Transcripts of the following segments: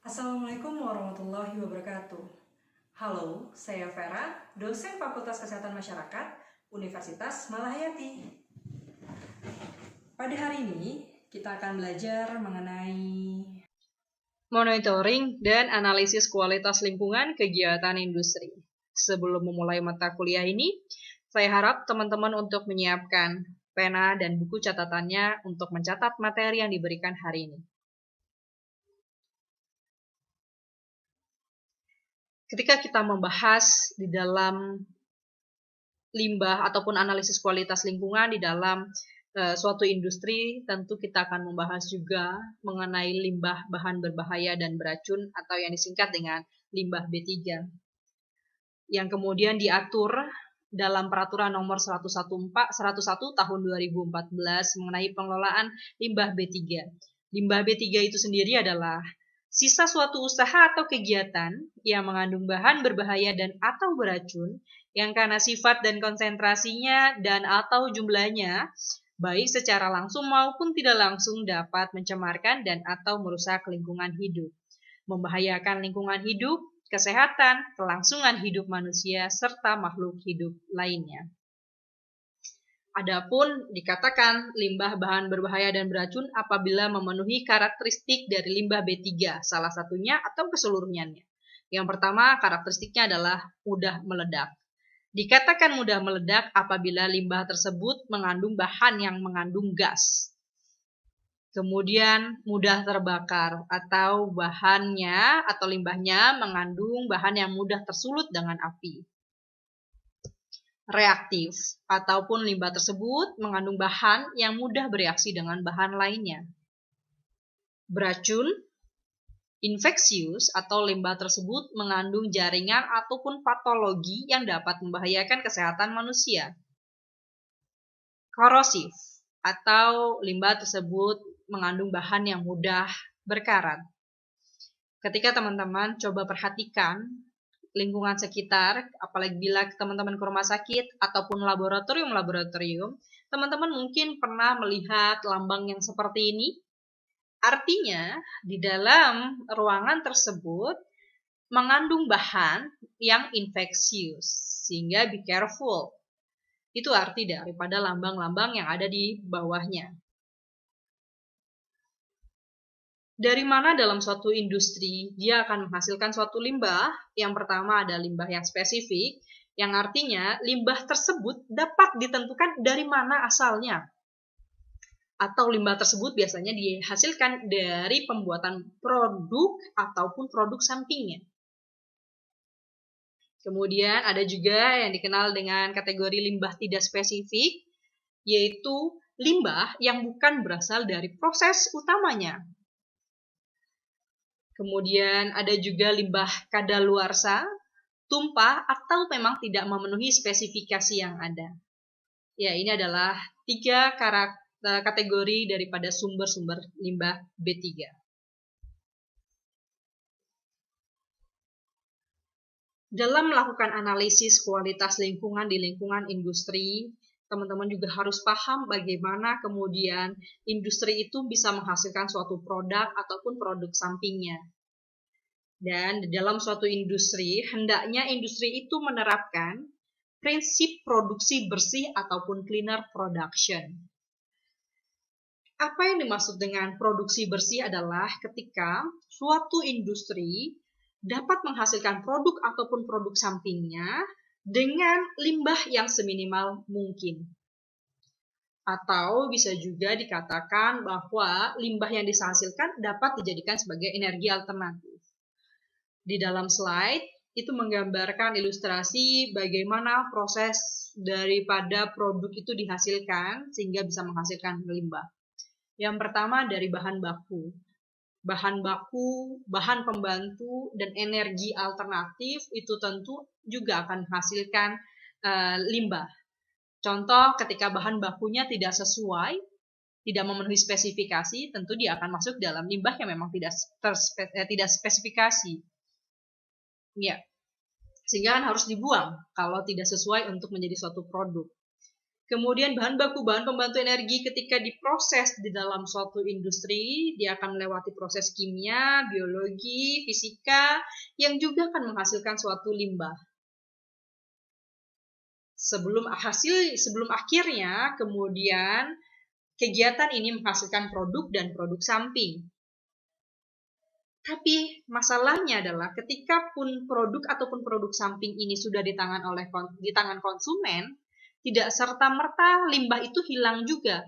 Assalamualaikum warahmatullahi wabarakatuh. Halo, saya Vera, dosen Fakultas Kesehatan Masyarakat, Universitas Malahayati. Pada hari ini, kita akan belajar mengenai monitoring dan analisis kualitas lingkungan kegiatan industri. Sebelum memulai mata kuliah ini, saya harap teman-teman untuk menyiapkan pena dan buku catatannya untuk mencatat materi yang diberikan hari ini. Ketika kita membahas di dalam limbah ataupun analisis kualitas lingkungan di dalam suatu industri, tentu kita akan membahas juga mengenai limbah bahan berbahaya dan beracun atau yang disingkat dengan limbah B3, yang kemudian diatur dalam Peraturan Nomor 101 Tahun 2014 mengenai pengelolaan limbah B3. Limbah B3 itu sendiri adalah sisa suatu usaha atau kegiatan yang mengandung bahan berbahaya dan atau beracun yang karena sifat dan konsentrasinya dan atau jumlahnya baik secara langsung maupun tidak langsung dapat mencemarkan dan atau merusak lingkungan hidup, membahayakan lingkungan hidup, kesehatan, kelangsungan hidup manusia, serta makhluk hidup lainnya. Adapun dikatakan limbah bahan berbahaya dan beracun apabila memenuhi karakteristik dari limbah B3, salah satunya atau keseluruhannya. Yang pertama, karakteristiknya adalah mudah meledak. Dikatakan mudah meledak apabila limbah tersebut mengandung bahan yang mengandung gas. Kemudian mudah terbakar atau bahannya atau limbahnya mengandung bahan yang mudah tersulut dengan api. Reaktif ataupun limbah tersebut mengandung bahan yang mudah bereaksi dengan bahan lainnya. Beracun, infeksius atau limbah tersebut mengandung jaringan ataupun patologi yang dapat membahayakan kesehatan manusia. Korosif atau limbah tersebut mengandung bahan yang mudah berkarat. Ketika teman-teman coba perhatikan lingkungan sekitar, apalagi bila teman-teman ke rumah sakit ataupun laboratorium, teman-teman mungkin pernah melihat lambang yang seperti ini. Artinya, di dalam ruangan tersebut mengandung bahan yang infeksius, sehingga be careful. Itu arti daripada lambang-lambang yang ada di bawahnya. Dari mana dalam suatu industri dia akan menghasilkan suatu limbah? Yang pertama ada limbah yang spesifik, yang artinya limbah tersebut dapat ditentukan dari mana asalnya. Atau limbah tersebut biasanya dihasilkan dari pembuatan produk ataupun produk sampingnya. Kemudian ada juga yang dikenal dengan kategori limbah tidak spesifik, yaitu limbah yang bukan berasal dari proses utamanya. Kemudian ada juga limbah kadaluarsa, tumpah, atau memang tidak memenuhi spesifikasi yang ada. Ya, ini adalah 3 kategori daripada sumber-sumber limbah B3. Dalam melakukan analisis kualitas lingkungan di lingkungan industri, teman-teman juga harus paham bagaimana kemudian industri itu bisa menghasilkan suatu produk ataupun produk sampingnya. Dan di dalam suatu industri, hendaknya industri itu menerapkan prinsip produksi bersih ataupun cleaner production. Apa yang dimaksud dengan produksi bersih adalah ketika suatu industri dapat menghasilkan produk ataupun produk sampingnya dengan limbah yang seminimal mungkin. Atau bisa juga dikatakan bahwa limbah yang dihasilkan dapat dijadikan sebagai energi alternatif. Di dalam slide itu menggambarkan ilustrasi bagaimana proses daripada produk itu dihasilkan sehingga bisa menghasilkan limbah. Yang pertama dari bahan baku. Bahan pembantu, dan energi alternatif itu tentu juga akan menghasilkan limbah. Contoh ketika bahan bakunya tidak sesuai, tidak memenuhi spesifikasi, tentu dia akan masuk dalam limbah yang memang tidak spesifikasi. Ya, sehingga kan harus dibuang kalau tidak sesuai untuk menjadi suatu produk. Kemudian bahan pembantu energi ketika diproses di dalam suatu industri, dia akan melewati proses kimia, biologi, fisika, yang juga akan menghasilkan suatu limbah. Sebelum akhirnya, kemudian kegiatan ini menghasilkan produk dan produk samping. Tapi masalahnya adalah ketika pun produk ataupun produk samping ini sudah di tangan konsumen, tidak serta-merta limbah itu hilang juga.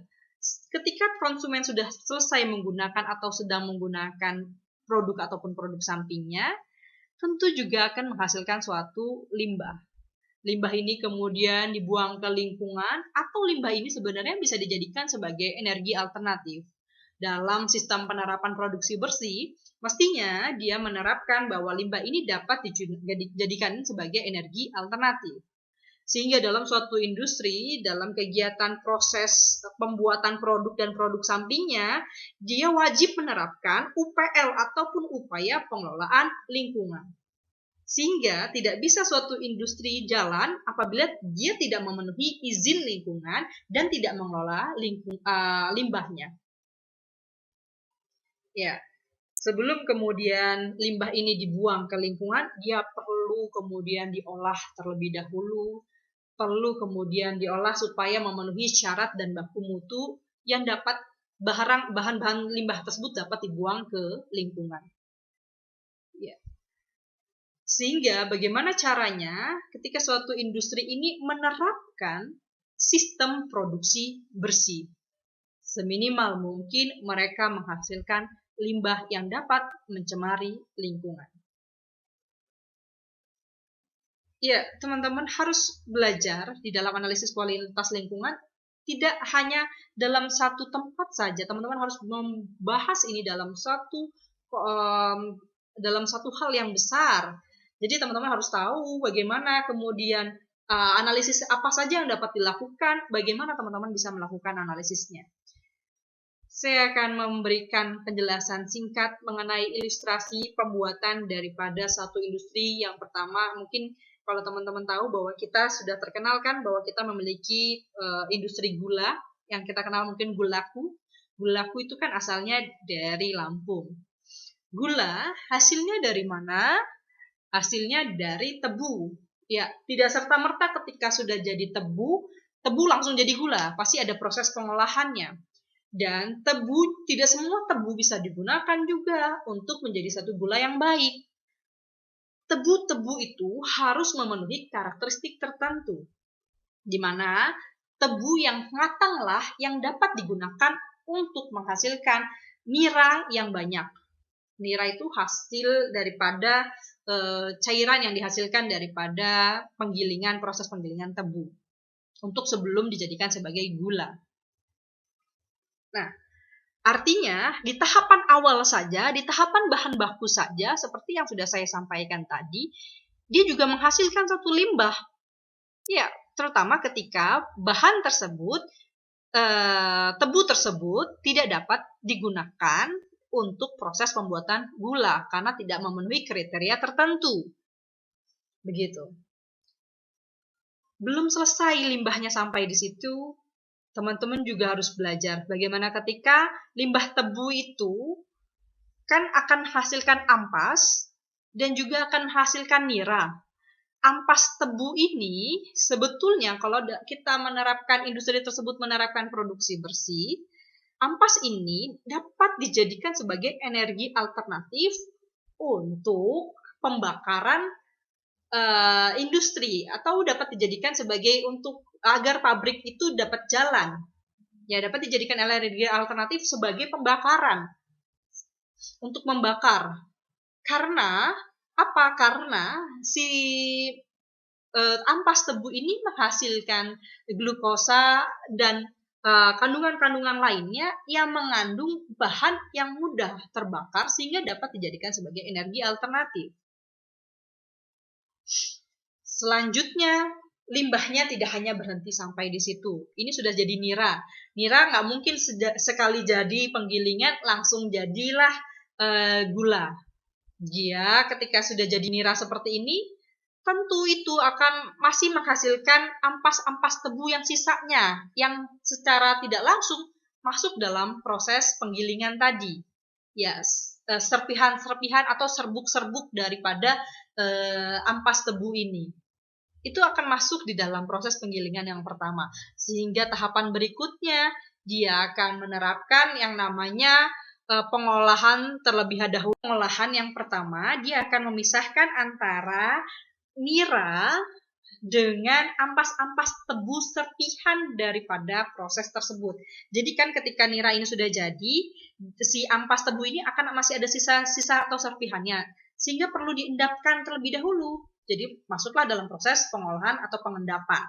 Ketika konsumen sudah selesai menggunakan atau sedang menggunakan produk ataupun produk sampingnya, tentu juga akan menghasilkan suatu limbah. Limbah ini kemudian dibuang ke lingkungan, atau limbah ini sebenarnya bisa dijadikan sebagai energi alternatif. Dalam sistem penerapan produksi bersih, mestinya dia menerapkan bahwa limbah ini dapat dijadikan sebagai energi alternatif. Sehingga dalam suatu industri, dalam kegiatan proses pembuatan produk dan produk sampingnya, dia wajib menerapkan UPL ataupun upaya pengelolaan lingkungan. Sehingga tidak bisa suatu industri jalan apabila dia tidak memenuhi izin lingkungan dan tidak mengelola limbahnya. Ya, sebelum kemudian limbah ini dibuang ke lingkungan, dia perlu kemudian diolah terlebih dahulu, perlu kemudian diolah supaya memenuhi syarat dan baku mutu yang dapat bahan-bahan limbah tersebut dapat dibuang ke lingkungan. Ya. Sehingga bagaimana caranya ketika suatu industri ini menerapkan sistem produksi bersih. Seminimal mungkin mereka menghasilkan limbah yang dapat mencemari lingkungan. Ya, teman-teman harus belajar di dalam analisis kualitas lingkungan, tidak hanya dalam satu tempat saja. Teman-teman harus membahas ini dalam satu hal yang besar. Jadi teman-teman harus tahu bagaimana kemudian analisis apa saja yang dapat dilakukan, bagaimana teman-teman bisa melakukan analisisnya. Saya akan memberikan penjelasan singkat mengenai ilustrasi pembuatan daripada satu industri. Yang pertama, mungkin kalau teman-teman tahu bahwa kita sudah terkenal kan bahwa kita memiliki industri gula yang kita kenal mungkin Gulaku. Gulaku itu kan asalnya dari Lampung. Gula hasilnya dari mana? Hasilnya dari tebu. Ya, tidak serta-merta ketika sudah jadi tebu langsung jadi gula. Pasti ada proses pengolahannya. Dan tidak semua tebu bisa digunakan juga untuk menjadi satu gula yang baik. Tebu-tebu itu harus memenuhi karakteristik tertentu, di mana tebu yang matanglah yang dapat digunakan untuk menghasilkan nira yang banyak. Nira itu hasil daripada cairan yang dihasilkan daripada proses penggilingan tebu untuk sebelum dijadikan sebagai gula. Nah, artinya, di tahapan awal saja, di tahapan bahan baku saja, seperti yang sudah saya sampaikan tadi, dia juga menghasilkan satu limbah. Ya, terutama ketika bahan tersebut, tebu tersebut tidak dapat digunakan untuk proses pembuatan gula, karena tidak memenuhi kriteria tertentu. Begitu. Belum selesai limbahnya sampai di situ, teman-teman juga harus belajar bagaimana ketika limbah tebu itu kan akan hasilkan ampas dan juga akan hasilkan nira. Ampas tebu ini sebetulnya kalau kita industri tersebut menerapkan produksi bersih, ampas ini dapat dijadikan sebagai energi alternatif untuk pembakaran industri, atau dapat dijadikan sebagai agar pabrik itu dapat jalan. Ya, dapat dijadikan energi alternatif sebagai pembakaran. Untuk membakar. Karena apa? Karena si ampas tebu ini menghasilkan glukosa dan kandungan-kandungan lainnya yang mengandung bahan yang mudah terbakar sehingga dapat dijadikan sebagai energi alternatif. Selanjutnya, limbahnya tidak hanya berhenti sampai di situ. Ini sudah jadi nira. Nira nggak mungkin sekali jadi penggilingan langsung jadilah gula. Dia ketika sudah jadi nira seperti ini, tentu itu akan masih menghasilkan ampas-ampas tebu yang sisanya, yang secara tidak langsung masuk dalam proses penggilingan tadi. Ya, serpihan-serpihan atau serbuk-serbuk daripada ampas tebu ini. Itu akan masuk di dalam proses penggilingan yang pertama. Sehingga tahapan berikutnya, dia akan menerapkan yang namanya pengolahan terlebih dahulu. Pengolahan yang pertama, dia akan memisahkan antara nira dengan ampas-ampas tebu serpihan daripada proses tersebut. Jadi kan ketika nira ini sudah jadi, si ampas tebu ini akan masih ada sisa-sisa atau serpihannya, sehingga perlu diendapkan terlebih dahulu. Jadi masuklah dalam proses pengolahan atau pengendapan.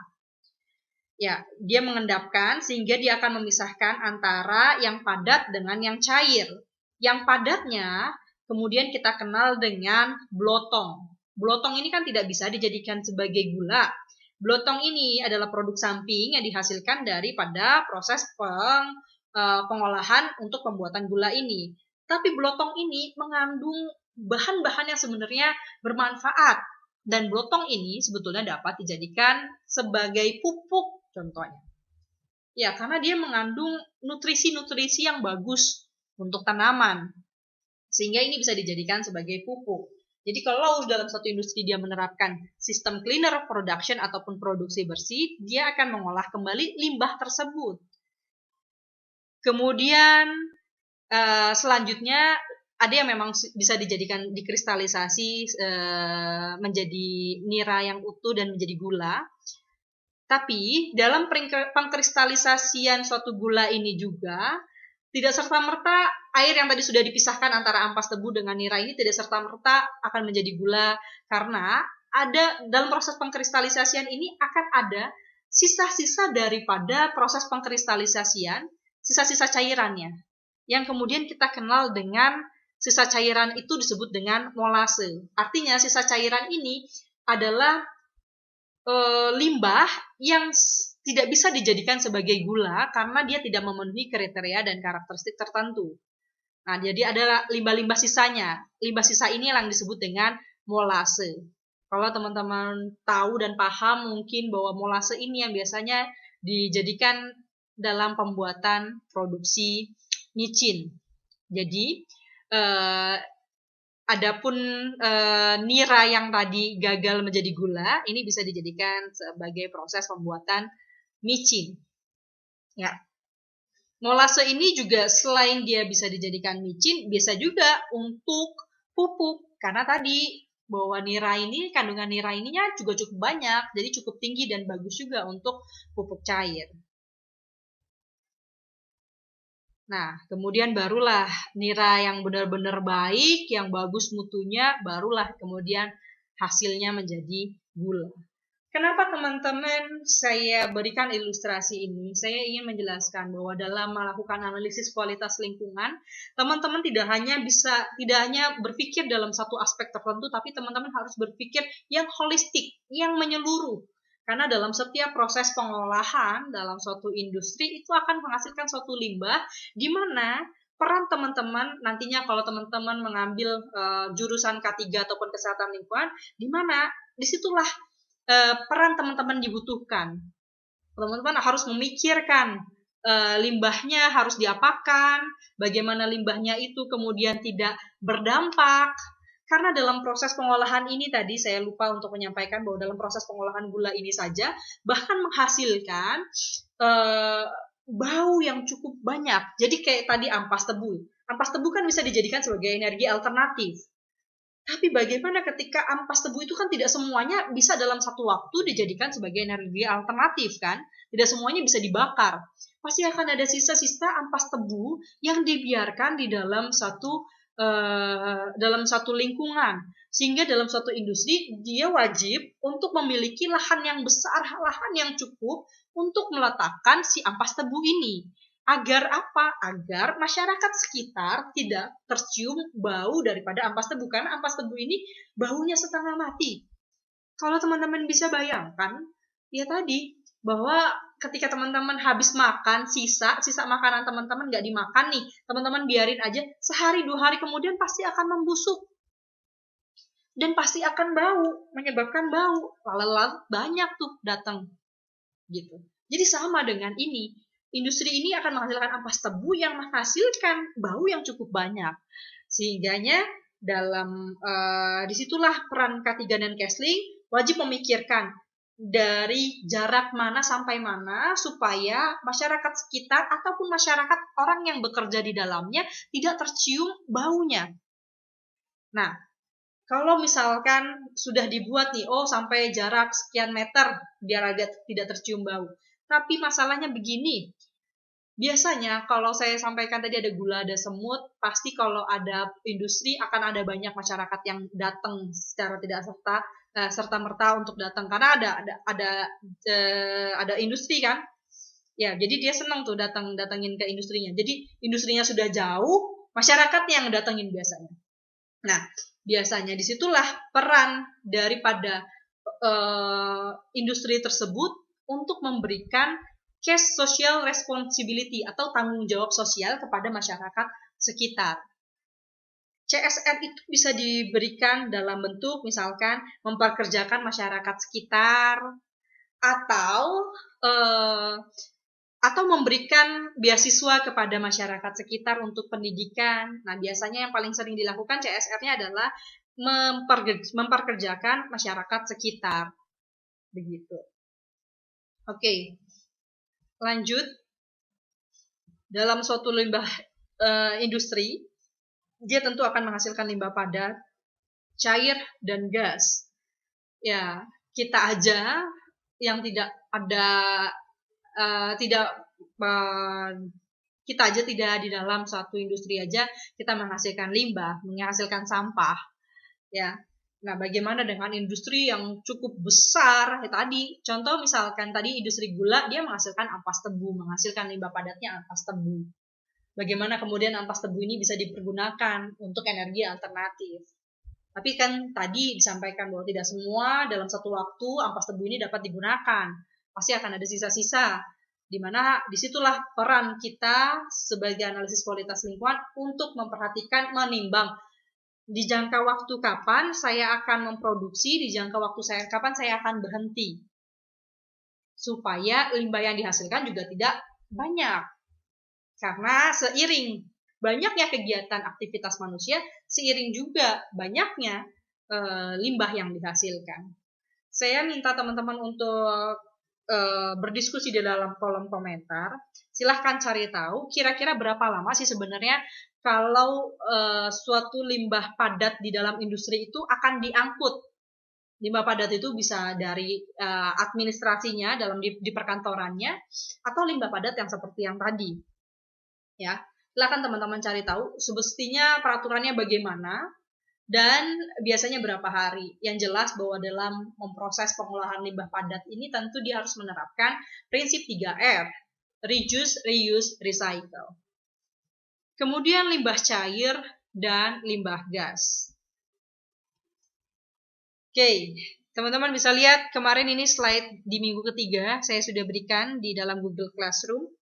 Ya, dia mengendapkan sehingga dia akan memisahkan antara yang padat dengan yang cair. Yang padatnya kemudian kita kenal dengan blotong. Blotong ini kan tidak bisa dijadikan sebagai gula. Blotong ini adalah produk samping yang dihasilkan daripada proses pengolahan untuk pembuatan gula ini. Tapi blotong ini mengandung bahan-bahan yang sebenarnya bermanfaat. Dan blotong ini sebetulnya dapat dijadikan sebagai pupuk contohnya. Ya, karena dia mengandung nutrisi-nutrisi yang bagus untuk tanaman. Sehingga ini bisa dijadikan sebagai pupuk. Jadi kalau dalam satu industri dia menerapkan sistem cleaner production ataupun produksi bersih, dia akan mengolah kembali limbah tersebut. Kemudian selanjutnya ada yang memang bisa dijadikan dikristalisasi menjadi nira yang utuh dan menjadi gula. Tapi dalam pengkristalisasian suatu gula ini juga tidak serta-merta air yang tadi sudah dipisahkan antara ampas tebu dengan nira ini tidak serta-merta akan menjadi gula, karena ada dalam proses pengkristalisasian ini akan ada sisa-sisa daripada proses pengkristalisasian, sisa-sisa cairannya, yang kemudian kita kenal dengan sisa cairan itu disebut dengan molase. Artinya sisa cairan ini adalah limbah yang tidak bisa dijadikan sebagai gula karena dia tidak memenuhi kriteria dan karakteristik tertentu. Nah, jadi ada limbah-limbah sisanya. Limbah sisa ini yang disebut dengan molase. Kalau teman-teman tahu dan paham mungkin bahwa molase ini yang biasanya dijadikan dalam pembuatan produksi micin. Jadi, adapun nira yang tadi gagal menjadi gula, ini bisa dijadikan sebagai proses pembuatan micin. Ya. Molase ini juga selain dia bisa dijadikan micin, bisa juga untuk pupuk. Karena tadi bahwa nira ini, kandungan nira ininya juga cukup banyak, jadi cukup tinggi dan bagus juga untuk pupuk cair. Nah, kemudian barulah nira yang benar-benar baik, yang bagus mutunya, barulah kemudian hasilnya menjadi gula. Kenapa teman-teman saya berikan ilustrasi ini? Saya ingin menjelaskan bahwa dalam melakukan analisis kualitas lingkungan, teman-teman tidak hanya berpikir dalam satu aspek tertentu, tapi teman-teman harus berpikir yang holistik, yang menyeluruh. Karena dalam setiap proses pengolahan dalam suatu industri itu akan menghasilkan suatu limbah, di mana peran teman-teman nantinya kalau teman-teman mengambil jurusan K3 ataupun kesehatan lingkungan, di mana disitulah peran teman-teman dibutuhkan. Teman-teman harus memikirkan limbahnya harus diapakan, bagaimana limbahnya itu kemudian tidak berdampak. Karena dalam proses pengolahan ini tadi saya lupa untuk menyampaikan bahwa dalam proses pengolahan gula ini saja bahkan menghasilkan bau yang cukup banyak. Jadi kayak tadi ampas tebu. Ampas tebu kan bisa dijadikan sebagai energi alternatif. Tapi bagaimana ketika ampas tebu itu kan tidak semuanya bisa dalam satu waktu dijadikan sebagai energi alternatif kan? Tidak semuanya bisa dibakar. Pasti akan ada sisa-sisa ampas tebu yang dibiarkan di dalam satu lingkungan. Sehingga dalam suatu industri dia wajib untuk memiliki lahan yang besar, lahan yang cukup untuk meletakkan si ampas tebu ini. Agar apa? Agar masyarakat sekitar tidak tercium bau daripada ampas tebu. Karena ampas tebu ini baunya setengah mati. Kalau teman-teman bisa bayangkan, ya tadi, bahwa ketika teman-teman habis makan, sisa makanan teman-teman nggak dimakan nih, teman-teman biarin aja, sehari 2 hari kemudian pasti akan membusuk. dan pasti akan bau, menyebabkan bau. Lalat banyak tuh datang gitu. Jadi sama dengan ini, industri ini akan menghasilkan ampas tebu yang menghasilkan bau yang cukup banyak. Sehingganya dalam disitulah peran K3 dan Kesling wajib memikirkan dari jarak mana sampai mana supaya masyarakat sekitar ataupun masyarakat orang yang bekerja di dalamnya tidak tercium baunya. Nah, kalau misalkan sudah dibuat nih, sampai jarak sekian meter biar agak tidak tercium bau. Tapi masalahnya begini, biasanya kalau saya sampaikan tadi ada gula, ada semut, pasti kalau ada industri akan ada banyak masyarakat yang datang secara tidak serta-merta untuk datang karena ada industri kan. Ya, jadi dia senang tuh datangin ke industrinya. Jadi industrinya sudah jauh, masyarakat yang datangin biasanya. Nah, biasanya disitulah peran daripada industri tersebut untuk memberikan cash social responsibility atau tanggung jawab sosial kepada masyarakat sekitar. CSR itu bisa diberikan dalam bentuk misalkan memperkerjakan masyarakat sekitar atau memberikan beasiswa kepada masyarakat sekitar untuk pendidikan. Nah, biasanya yang paling sering dilakukan CSR-nya adalah memperkerjakan masyarakat sekitar. Begitu. Oke. Lanjut. Dalam suatu limbah industri, dia tentu akan menghasilkan limbah padat, cair, dan gas. Ya, kita aja yang tidak di dalam satu industri aja kita menghasilkan limbah, menghasilkan sampah, ya. Nah, bagaimana dengan industri yang cukup besar? Ya, tadi contoh misalkan tadi industri gula dia menghasilkan ampas tebu, menghasilkan limbah padatnya ampas tebu. Bagaimana kemudian ampas tebu ini bisa dipergunakan untuk energi alternatif? Tapi kan tadi disampaikan bahwa tidak semua dalam satu waktu ampas tebu ini dapat digunakan. Pasti akan ada sisa-sisa, di mana disitulah peran kita sebagai analisis kualitas lingkungan untuk memperhatikan, menimbang di jangka waktu kapan saya akan memproduksi, di jangka waktu kapan saya akan berhenti, supaya limbah yang dihasilkan juga tidak banyak. Karena seiring banyaknya kegiatan aktivitas manusia, seiring juga banyaknya limbah yang dihasilkan. Saya minta teman-teman untuk berdiskusi di dalam kolom komentar. Silahkan cari tahu kira-kira berapa lama sih sebenarnya kalau suatu limbah padat di dalam industri itu akan diangkut. Limbah padat itu bisa dari administrasinya di perkantorannya atau limbah padat yang seperti yang tadi. Ya, silakan teman-teman cari tahu semestinya peraturannya bagaimana dan biasanya berapa hari. Yang jelas bahwa dalam memproses pengolahan limbah padat ini tentu dia harus menerapkan prinsip 3R, reduce, reuse, recycle. Kemudian limbah cair dan limbah gas. Oke, teman-teman bisa lihat kemarin ini slide di minggu ketiga saya sudah berikan di dalam Google Classroom.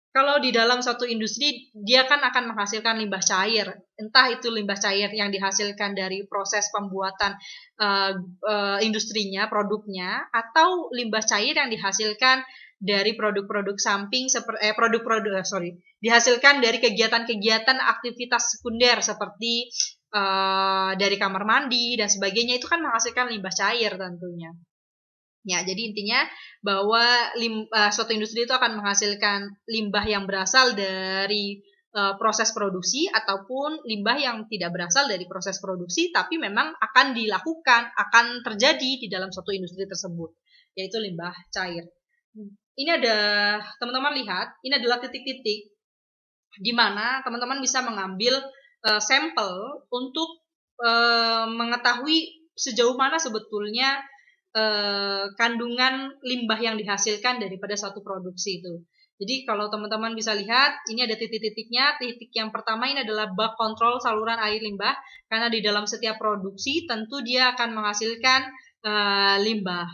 Kalau di dalam suatu industri, dia kan akan menghasilkan limbah cair. Entah itu limbah cair yang dihasilkan dari proses pembuatan industrinya, produknya, atau limbah cair yang dihasilkan dari produk-produk samping, dihasilkan dari kegiatan-kegiatan aktivitas sekunder seperti dari kamar mandi dan sebagainya, itu kan menghasilkan limbah cair tentunya. Ya, jadi intinya bahwa suatu industri itu akan menghasilkan limbah yang berasal dari proses produksi ataupun limbah yang tidak berasal dari proses produksi tapi memang akan terjadi di dalam suatu industri tersebut, yaitu limbah cair. Ini ada, teman-teman lihat, ini adalah titik-titik di mana teman-teman bisa mengambil sampel untuk mengetahui sejauh mana sebetulnya kandungan limbah yang dihasilkan daripada suatu produksi itu. Jadi kalau teman-teman bisa lihat, ini ada titik-titiknya. Titik yang pertama ini adalah bak kontrol saluran air limbah, karena di dalam setiap produksi tentu dia akan menghasilkan limbah.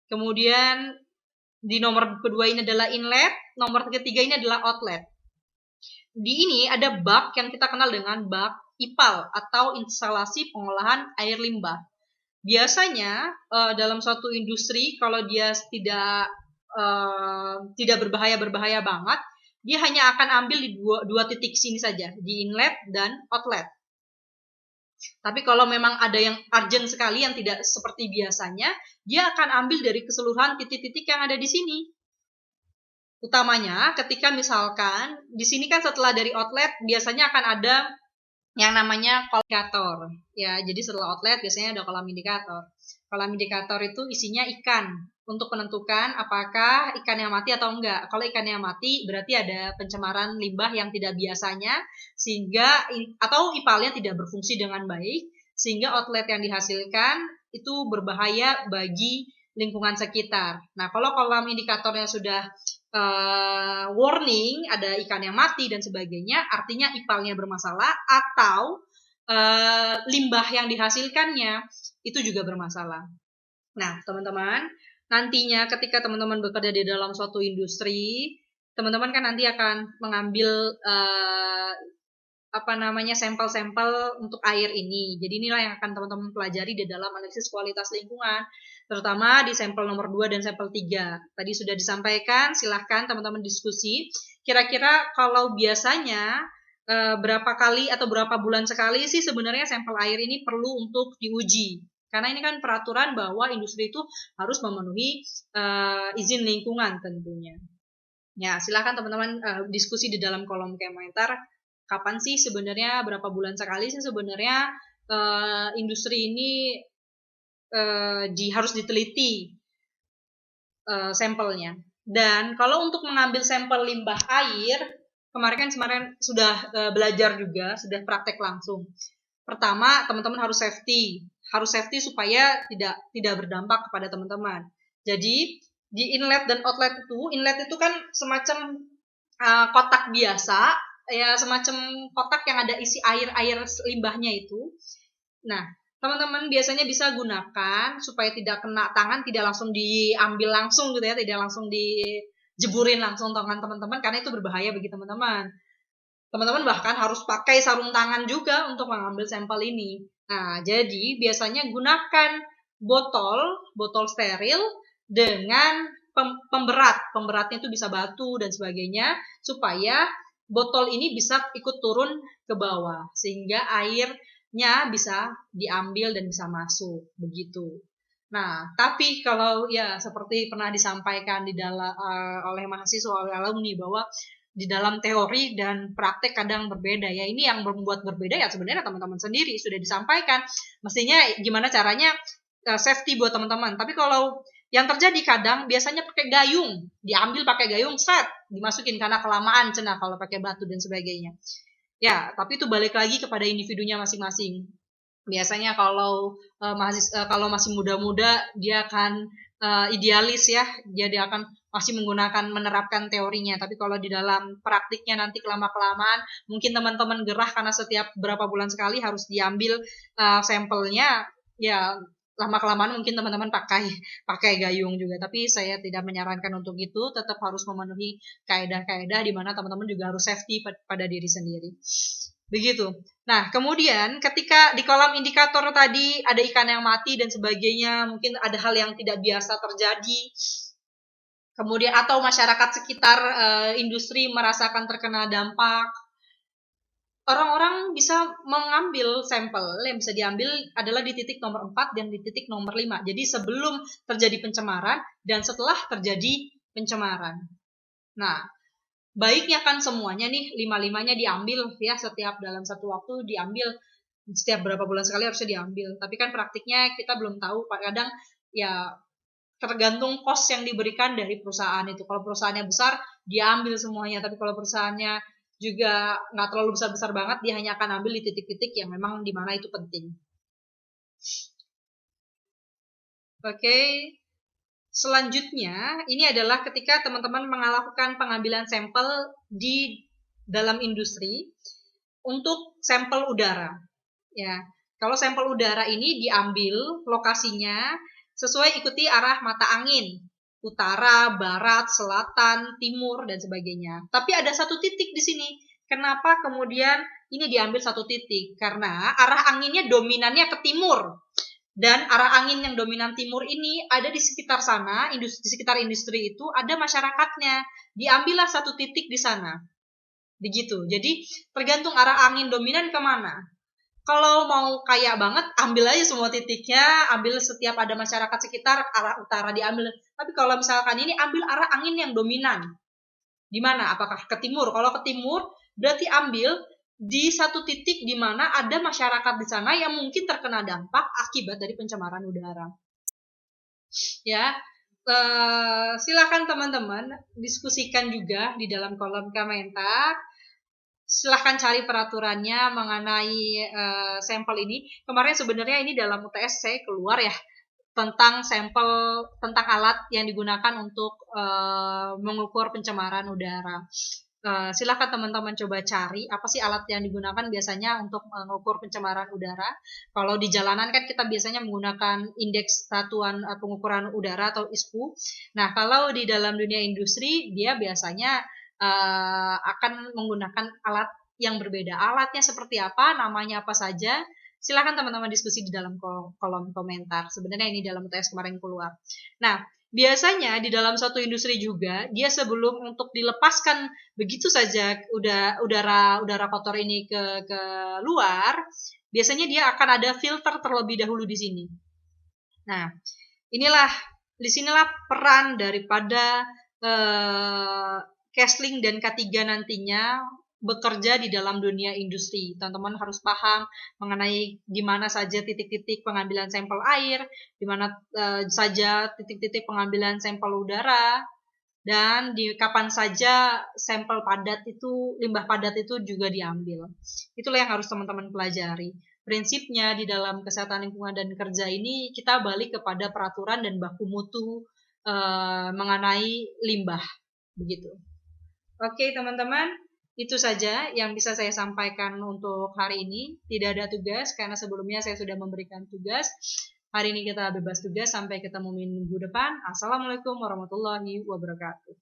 Kemudian di nomor kedua ini adalah inlet, nomor ketiga ini adalah outlet. Di ini ada bak yang kita kenal dengan bak IPAL atau instalasi pengolahan air limbah. Biasanya dalam suatu industri kalau dia tidak berbahaya banget, dia hanya akan ambil di dua titik sini saja, di inlet dan outlet. Tapi kalau memang ada yang urgent sekali yang tidak seperti biasanya, dia akan ambil dari keseluruhan titik-titik yang ada di sini. Utamanya ketika misalkan di sini kan setelah dari outlet biasanya akan ada yang namanya kolam indikator. Ya, jadi setelah outlet biasanya ada kolam indikator. Kolam indikator itu isinya ikan untuk menentukan apakah ikannya mati atau enggak. Kalau ikannya mati berarti ada pencemaran limbah yang tidak biasanya sehingga atau IPAL-nya tidak berfungsi dengan baik sehingga outlet yang dihasilkan itu berbahaya bagi lingkungan sekitar. Nah, kalau kolam indikatornya sudah warning, ada ikan yang mati dan sebagainya, artinya IPAL-nya bermasalah atau limbah yang dihasilkannya itu juga bermasalah. Nah, teman-teman, nantinya ketika teman-teman bekerja di dalam suatu industri, teman-teman kan nanti akan mengambil sampel-sampel untuk air ini. Jadi inilah yang akan teman-teman pelajari di dalam analisis kualitas lingkungan, terutama di sampel nomor 2 dan sampel 3. Tadi sudah disampaikan, silahkan teman-teman diskusi. Kira-kira kalau biasanya berapa kali atau berapa bulan sekali sih sebenarnya sampel air ini perlu untuk diuji? Karena ini kan peraturan bahwa industri itu harus memenuhi izin lingkungan tentunya. Ya, silahkan teman-teman diskusi di dalam kolom komentar. Kapan sih sebenarnya, berapa bulan sekali sih sebenarnya industri ini harus diteliti sampelnya. Dan kalau untuk mengambil sampel limbah air, kemarin sudah belajar juga, sudah praktek langsung. Pertama, teman-teman harus safety supaya tidak berdampak kepada teman-teman. Jadi di inlet dan outlet inlet itu kan semacam kotak biasa, ya semacam kotak yang ada isi air limbahnya itu. Nah, teman-teman biasanya bisa gunakan supaya tidak kena tangan, tidak langsung diambil langsung gitu ya, tidak langsung dijeburin langsung tangan teman-teman karena itu berbahaya bagi teman-teman. Teman-teman bahkan harus pakai sarung tangan juga untuk mengambil sampel ini. Nah, jadi biasanya gunakan botol steril dengan pemberat. Pemberatnya itu bisa batu dan sebagainya supaya botol ini bisa ikut turun ke bawah sehingga airnya bisa diambil dan bisa masuk begitu. Nah, tapi kalau ya seperti pernah disampaikan di dalam oleh mahasiswa, oleh alumni bahwa di dalam teori dan praktek kadang berbeda ya. Ini yang membuat berbeda ya sebenarnya teman-teman sendiri sudah disampaikan. Mestinya gimana caranya safety buat teman-teman. Tapi kalau yang terjadi kadang biasanya pakai gayung, diambil pakai gayung, dimasukin karena kelamaan cenah kalau pakai batu dan sebagainya. Ya, tapi itu balik lagi kepada individunya masing-masing. Biasanya kalau kalau masih muda-muda dia akan idealis ya, dia akan masih menerapkan teorinya. Tapi kalau di dalam praktiknya nanti kelamaan mungkin teman-teman gerah karena setiap berapa bulan sekali harus diambil sampelnya, ya lama-kelamaan mungkin teman-teman pakai gayung juga. Tapi saya tidak menyarankan untuk itu, tetap harus memenuhi kaedah-kaedah di mana teman-teman juga harus safety pada diri sendiri. Begitu. Nah, kemudian ketika di kolam indikator tadi ada ikan yang mati dan sebagainya, mungkin ada hal yang tidak biasa terjadi. Kemudian atau masyarakat sekitar industri merasakan terkena dampak. Orang-orang bisa mengambil sampel yang bisa diambil adalah di titik nomor 4 dan di titik nomor 5. Jadi sebelum terjadi pencemaran dan setelah terjadi pencemaran. Nah, baiknya kan semuanya nih 5-5-nya diambil ya, setiap dalam satu waktu diambil, setiap berapa bulan sekali harusnya diambil. Tapi kan praktiknya kita belum tahu, kadang ya tergantung cost yang diberikan dari perusahaan itu. Kalau perusahaannya besar diambil semuanya, tapi kalau perusahaannya juga nggak terlalu besar-besar banget, dia hanya akan ambil di titik-titik yang memang di mana itu penting. Oke. Selanjutnya, ini adalah ketika teman-teman melakukan pengambilan sampel di dalam industri untuk sampel udara. Ya, kalau sampel udara ini diambil lokasinya sesuai ikuti arah mata angin, utara, barat, selatan, timur dan sebagainya. Tapi ada satu titik di sini. Kenapa kemudian ini diambil satu titik karena arah anginnya dominannya ke timur. Dan arah angin yang dominan timur ini ada di sekitar sana, di sekitar industri itu ada masyarakatnya. Diambillah satu titik di sana. Begitu. Jadi tergantung arah angin dominan kemana. Kalau mau kaya banget, ambil aja semua titiknya, ambil setiap ada masyarakat sekitar, arah utara diambil. Tapi kalau misalkan ini, ambil arah angin yang dominan. Di mana? Apakah ke timur? Kalau ke timur, berarti ambil di satu titik di mana ada masyarakat di sana yang mungkin terkena dampak akibat dari pencemaran udara. Ya, silakan teman-teman diskusikan juga di dalam kolom komentar. Silahkan cari peraturannya mengenai sampel ini. Kemarin sebenarnya ini dalam UTS saya keluar ya tentang sampel, tentang alat yang digunakan untuk mengukur pencemaran udara. Silakan teman-teman coba cari apa sih alat yang digunakan biasanya untuk mengukur pencemaran udara. Kalau di jalanan kan kita biasanya menggunakan indeks satuan pengukuran udara atau ISPU. Nah, kalau di dalam dunia industri dia biasanya akan menggunakan alat yang berbeda. Alatnya seperti apa, namanya apa saja, silakan teman-teman diskusi di dalam kolom komentar. Sebenarnya ini dalam UTS kemarin keluar. Nah, biasanya di dalam suatu industri juga, dia sebelum untuk dilepaskan begitu saja udara kotor ini ke luar, biasanya dia akan ada filter terlebih dahulu di sini. Nah, disinilah peran daripada Kesling dan K3 nantinya bekerja di dalam dunia industri. Teman-teman harus paham mengenai di mana saja titik-titik pengambilan sampel air, di mana saja titik-titik pengambilan sampel udara, dan di kapan saja sampel padat itu, limbah padat itu juga diambil. Itulah yang harus teman-teman pelajari. Prinsipnya di dalam kesehatan lingkungan dan kerja ini kita balik kepada peraturan dan baku mutu mengenai limbah, begitu. Oke teman-teman, itu saja yang bisa saya sampaikan untuk hari ini. Tidak ada tugas karena sebelumnya saya sudah memberikan tugas. Hari ini kita bebas tugas, sampai ketemu minggu depan. Assalamualaikum warahmatullahi wabarakatuh.